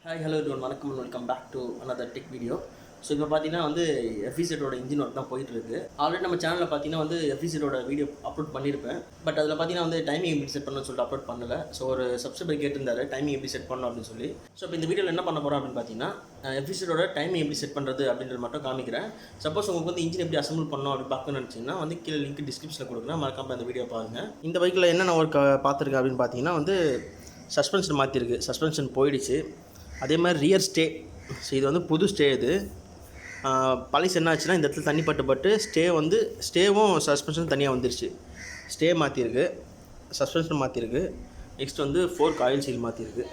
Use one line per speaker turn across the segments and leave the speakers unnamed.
Hi hello everyone, வணக்கம் and welcome back to another tech video. So இப்போ பார்த்தீங்கன்னா வந்து FZோட இன்ஜின் ஒர்க் தான் போயிட்டுருக்கு. ஆல்ரெடி நம்ம சேனலில் பார்த்தீங்கன்னா வந்து FZோட வீடியோ அப்லோட் பண்ணியிருப்பேன். பட் அதில் பார்த்தீங்கன்னா வந்து டைமிங் எப்படி செட் பண்ணணும்னு சொல்லிட்டு அப்லோட் பண்ணல. ஸோ ஒரு சப்ஸ்கிரைபர் கேட்டிருந்தாரு டைமிங் எப்படி செட் பண்ணணும் அப்படின்னு சொல்லி. ஸோ இப்போ இந்த வீடியோவில் என்ன பண்ண போகிறோம் அப்படின்னு பார்த்தீங்கன்னா FZோட டைமிங் எப்படி செட் பண்ணுறது அப்படின்றது மட்டும் காமிக்கிறேன். சப்போஸ் உங்களுக்கு வந்து இன்ஜின் எப்படி அசம்பிள் பண்ணணும் அப்படின்னு பார்க்கணும்னு நினச்சிங்கன்னா வந்து கீழே லிங்க் டிஸ்கிரிப்ஷனில் கொடுக்குறேன், மறக்காம அந்த வீடியோ பாருங்கள். இந்த பைக்கில் என்னென்ன ஒர்க் பார்த்துருக்கேன் அப்படின்னு பார்த்தீங்கன்னா வந்து சஸ்பென்ஷன் மாற்றிருக்கு, சஸ்பென்ஷன் போயிடுச்சு. அதே மாதிரி ரியர் ஸ்டே, ஸோ இது வந்து புது ஸ்டே. இது பழசு என்ன ஆச்சுன்னா இந்த இடத்துல தண்ணி பட்டு ஸ்டேவும் சஸ்பென்ஷன் தனியாக வந்துருச்சு. ஸ்டே மாற்றிருக்கு, சஸ்பென்ஷன் மாற்றிருக்கு. நெக்ஸ்ட் வந்து 4 ஆயில் சீல் மாற்றிருக்கு.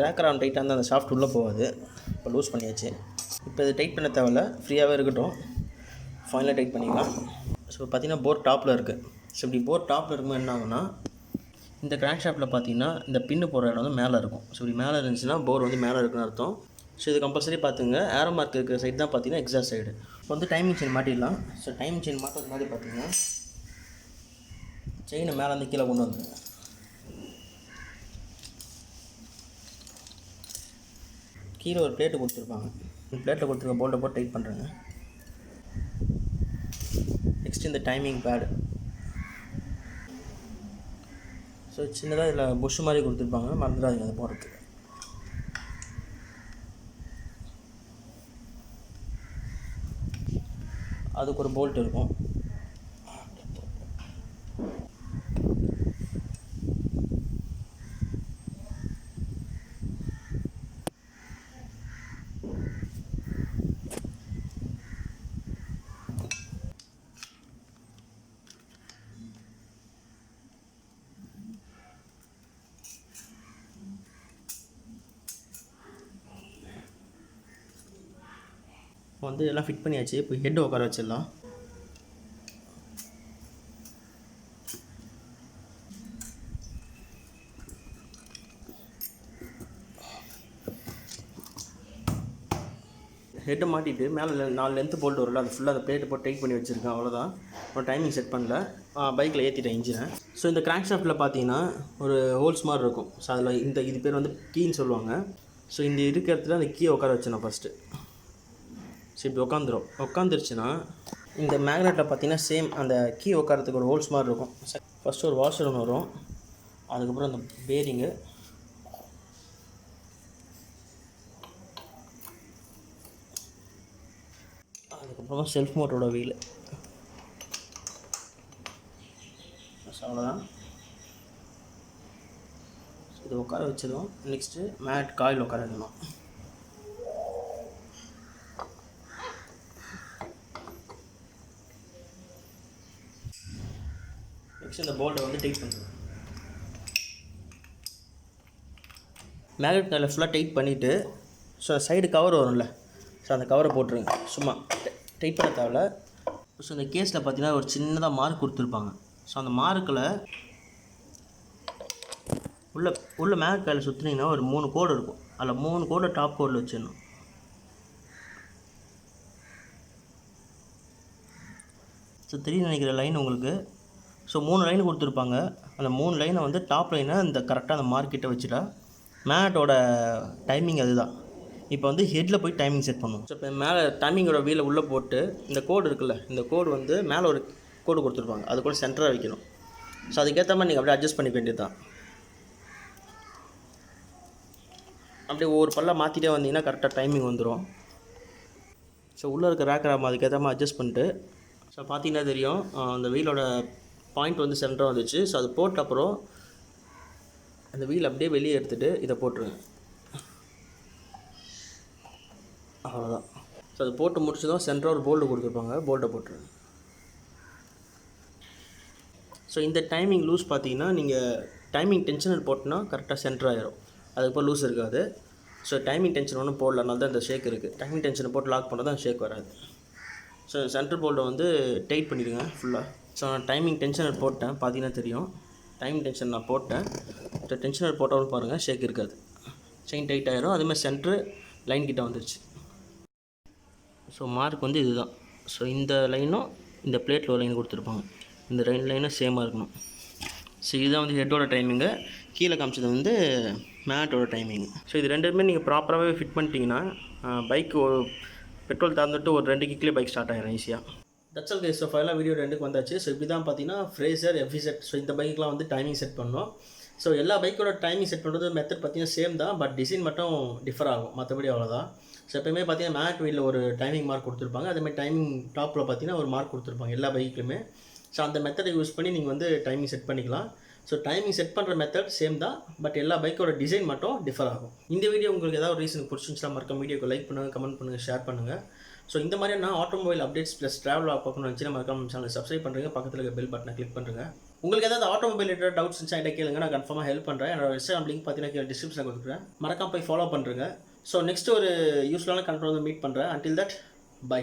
ரேக்கரான் டைட்டாக இருந்தால் அந்த ஷாஃப்ட் உள்ளே போகாது. இப்போ லூஸ் பண்ணியாச்சு. இப்போ இது டைட் பண்ண தேவையில்ல, ஃப்ரீயாகவே இருக்கட்டும். ஃபைனலாக டைட் பண்ணிக்கலாம். ஸோ பார்த்திங்கன்னா போர் டாப்பில் இருக்குது. ஸோ இப்படி போர் டாப்பில் இருக்கும்போது என்ன ஆகுனா, இந்த கிராங்க் ஷாஃப்ட்டில் பார்த்தீங்கன்னா இந்த பின்னு போகிற இடம் வந்து மேலே இருக்கும். ஸோ இப்படி மேலே இருந்துச்சுன்னா போர் வந்து மேலே இருக்குன்னு அர்த்தம். ஸோ இது கம்பல்சரி பார்த்துங்க. ஏரோ மார்க் இருக்கிற சைடு தான் பார்த்தீங்கன்னா எக்ஸாஸ்ட் சைடு. இப்போ வந்து டைமிங் செயின் மாட்டிடலாம். ஸோ டைமிங் செயின் மாட்டுறது மாதிரி பார்த்தீங்கன்னா செயினை மேலே வந்து கீழே கொண்டு வந்துடுங்க. கீழே ஒரு பிளேட்டு கொடுத்துருப்பாங்க. இந்த பிளேட்டில் கொடுத்துருக்க போல்ட்டை போட்டு டைட் பண்ணுறேங்க. நெக்ஸ்ட் இந்த டைமிங் பேடு. ஸோ சின்னதாக இதில் புஷ் மாதிரி கொடுத்துருப்பாங்க, மறந்துடாதீங்க அதை போடுறதுக்கு. அதுக்கு ஒரு போல்ட் இருக்கும். வந்து எல்லாம் ஃபிட் பண்ணியாச்சு. இப்போ ஹெட் உட்கார வச்சிடலாம். ஹெட்டை மாட்டிட்டு மேலே 4 லென்த்து போல்ட் வரல, அது ஃபுல்லாக அந்த பிளேட்டை போட்டு டைட் பண்ணி வச்சுருக்கேன். அவ்வளோதான். ஒரு டைமிங் செட் பண்ணல, பைக்கில் ஏற்றிட்டேன் இன்ஜினை. ஸோ இந்த கிராங்க் ஷாஃப்ட்டில் பார்த்தீங்கன்னா ஒரு ஹோல்ஸ் மாதிரி இருக்கும். ஸோ அதில் இது பேர் வந்து கீன்னு சொல்லுவாங்க. ஸோ இந்த இருக்கிற இடத்துல அந்த கீயை உட்கார வச்சேன் நான் ஃபஸ்ட்டு. ஸோ இப்படி உட்காந்துருச்சுன்னா இந்த மேக்னெட்டில் பார்த்தீங்கன்னா சேம் அந்த கீ உட்காரத்துக்கு ஒரு ஹோல்ஸ் மாதிரி இருக்கும். ஃபஸ்ட்டு ஒரு வாஷர் ஒன்று வரும், அதுக்கப்புறம் அந்த பேரிங்கு, அதுக்கப்புறமா செல்ஃப் மோட்டரோட வீல். அவ்வளோதான். இது உட்கார வச்சிடும். நெக்ஸ்ட்டு மேட் காயில் உட்கார வைக்கணும். நெக்ஸ்ட் இந்த போல்ட்டை வந்து டைட் பண்ணுறோம். மேக்னெட் காயில் ஃபுல்லாக டைட் பண்ணிவிட்டு ஸோ சைடு கவர் வரும்ல, ஸோ அந்த கவரை போட்டுருங்க. சும்மா டைட் பண்ண தேவையில்ல. ஸோ இந்த கேஸில் பார்த்தீங்கன்னா ஒரு சின்னதாக மார்க் கொடுத்துருப்பாங்க. ஸோ அந்த மார்க்கில் உள்ள மேக்னெட் காயில் சுற்றினீங்கன்னா ஒரு 3 கோடு இருக்கும். அதில் 3 கோடை டாப் கோடில் வச்சிடணும். ஸோ தெரியும் நினைக்கிற லைன் உங்களுக்கு. ஸோ 3 லைன் கொடுத்துருப்பாங்க. அந்த 3 லைனை வந்து டாப் லைனை இந்த கரெக்டாக அந்த மார்க்கிட்ட வச்சுட்டா மேட்டோட டைமிங் அதுதான். இப்போ வந்து ஹெட்டில் போய் டைமிங் செட் பண்ணுவோம். ஸோ இப்போ மேலே டைமிங்கோட வீலை உள்ளே போட்டு இந்த கோடு இருக்குல்ல, இந்த கோடு வந்து மேலே ஒரு கோடு கொடுத்துருப்பாங்க, அது கூட சென்டராக வைக்கணும். ஸோ அதுக்கேற்ற மாதிரி நீங்கள் அப்படியே அட்ஜஸ்ட் பண்ணிக்க வேண்டியது தான். அப்படியே ஒவ்வொரு பல்ல மாற்றிட்டே வந்தீங்கன்னா கரெக்டாக டைமிங் வந்துடும். ஸோ உள்ளே இருக்க ரேக்கராக அதுக்கேற்ற மாதிரி அட்ஜஸ்ட் பண்ணிட்டு ஸோ பார்த்தீங்கன்னா தெரியும் அந்த வீலோட பாயிண்ட் வந்து சென்டராக வந்துச்சு. ஸோ அது போட்ட அப்புறம் அந்த வீல் அப்படியே வெளியே எடுத்துகிட்டு இதை போட்டுருங்க. அவ்வளோதான். ஸோ அது போட்டு முடிச்சதும் சென்டராக ஒரு போல்டு கொடுத்துருப்பாங்க, போல்ட்டை போட்டுருங்க. ஸோ இந்த டைமிங் லூஸ் பார்த்தீங்கன்னா நீங்கள் டைமிங் டென்ஷனர் போட்டோன்னா கரெக்டாக சென்டர் ஆகிரும். அதுக்கப்புறம் லூஸ் இருக்காது. ஸோ டைமிங் டென்ஷன் ஒன்றும் போடலனால தான் இந்த ஷேக் இருக்குது. டைமிங் டென்ஷனை போட்டு லாக் பண்ணால் தான் ஷேக் வராது. ஸோ சென்டர் போல்ட்டை வந்து டைட் பண்ணிவிடுங்க ஃபுல்லாக. ஸோ நான் டைமிங் டென்ஷனர் போட்டேன், பார்த்தீங்கன்னா தெரியும். டைமிங் டென்ஷன் நான் போட்டேன். ஸோ டென்ஷனர் போட்டோன்னு பாருங்கள், ஷேக் இருக்காது. செயின் டைட் ஆகிரும். அதேமாதிரி சென்ட்ரு லைன் கிட்ட வந்துருச்சு. ஸோ மார்க் வந்து இதுதான். ஸோ இந்த லைனும் இந்த பிளேட்டில் ஒரு லைன் கொடுத்துருப்பாங்க, இந்த 2 லைனும் சேமாக இருக்கணும். ஸோ இதுதான் வந்து ஹெட்டோட டைமிங்கு, கீழே காமிச்சது வந்து மேட்டோட டைமிங். ஸோ இது ரெண்டுமே நீங்கள் ப்ராப்பராகவே ஃபிட் பண்ணிட்டீங்கன்னா பைக் ஒரு பெட்ரோல் தந்துட்டு ஒரு 2 கிக்லேயே பைக் ஸ்டார்ட் ஆகிடும் ஈஸியாக. That's all guys. ஸோ ஃபைனலாக வீடியோ 2க்கு வந்தாச்சு. ஸோ இப்படி தான் பார்த்தீங்கன்னா Fazer FZ. ஸோ இந்த பைக்கெலாம் வந்து டைமிங் செட் பண்ணோம். ஸோ எல்லா பைக்கோட டைமிங் செட் பண்ணுறது மெத்தட் பார்த்தீங்கன்னா சேம் தான், பட் டிசைன் மட்டும் டிஃபர் ஆகும், மற்றபடி அவ்வளோதான். ஸோ எப்போயுமே பார்த்தீங்கன்னா மேட் வீலில் ஒரு டைமிங் மார்க் கொடுத்துருப்பாங்க, அதேமாதிரி டைமிங் டாப்பில் பார்த்தீங்கன்னா ஒரு மார்க் கொடுத்துருப்பாங்க எல்லா பைக்குமே. ஸோ அந்த மெத்தடை யூஸ் பண்ணி நீங்கள் வந்து டைமிங் செட் பண்ணிக்கலாம். ஸோ டைமிங் செட் பண்ணுற மெத்தட் சேம் தான், பட் எல்லா பைக்கோட டிசைன் மட்டும் டிஃபர் ஆகும். இந்த வீடியோ உங்களுக்கு ஏதாவது ரீசனுக்கு பிடிச்சிருந்துச்சுன்னா மறக்காம வீடியோக்கு லைக் பண்ணுங்கள், கமெண்ட் பண்ணுங்கள், ஷேர் பண்ணுங்கள். ஸோ இந்த மாதிரியான ஆட்டோமொபைல் அப்டேட்ஸ் ப்ளஸ் ட்ராவல் பார்க்கணும்னு நினச்சினா மறக்காம சேனல் சப்ஸ்கிரைப் பண்ணுறீங்க, பக்கத்தில் இருக்க பெல் பட்டனை கிளிக் பண்ணுங்கள். உங்களுக்கு ஏதாவது ஆட்டோமொபைல் ரிலேட்டட் டவுட்ஸ் இருந்துச்சா என்கிட்ட கேளுங்க, நான் கன்ஃபார்மாக ஹெல்ப் பண்ணுறேன். என்னோட இன்ஸ்டாகிராம் லிங்க் பார்த்தீங்கன்னா டிஸ்கிரிப்ஷனில் கொடுக்குறேன், மறக்காம போய் ஃபாலோ பண்ணுறேங்க. ஸோ நெக்ஸ்ட் ஒரு யூஸ்ஃபுல்லான கண்டென்ட் வந்து மீட் பண்ணுறேன். Until that by.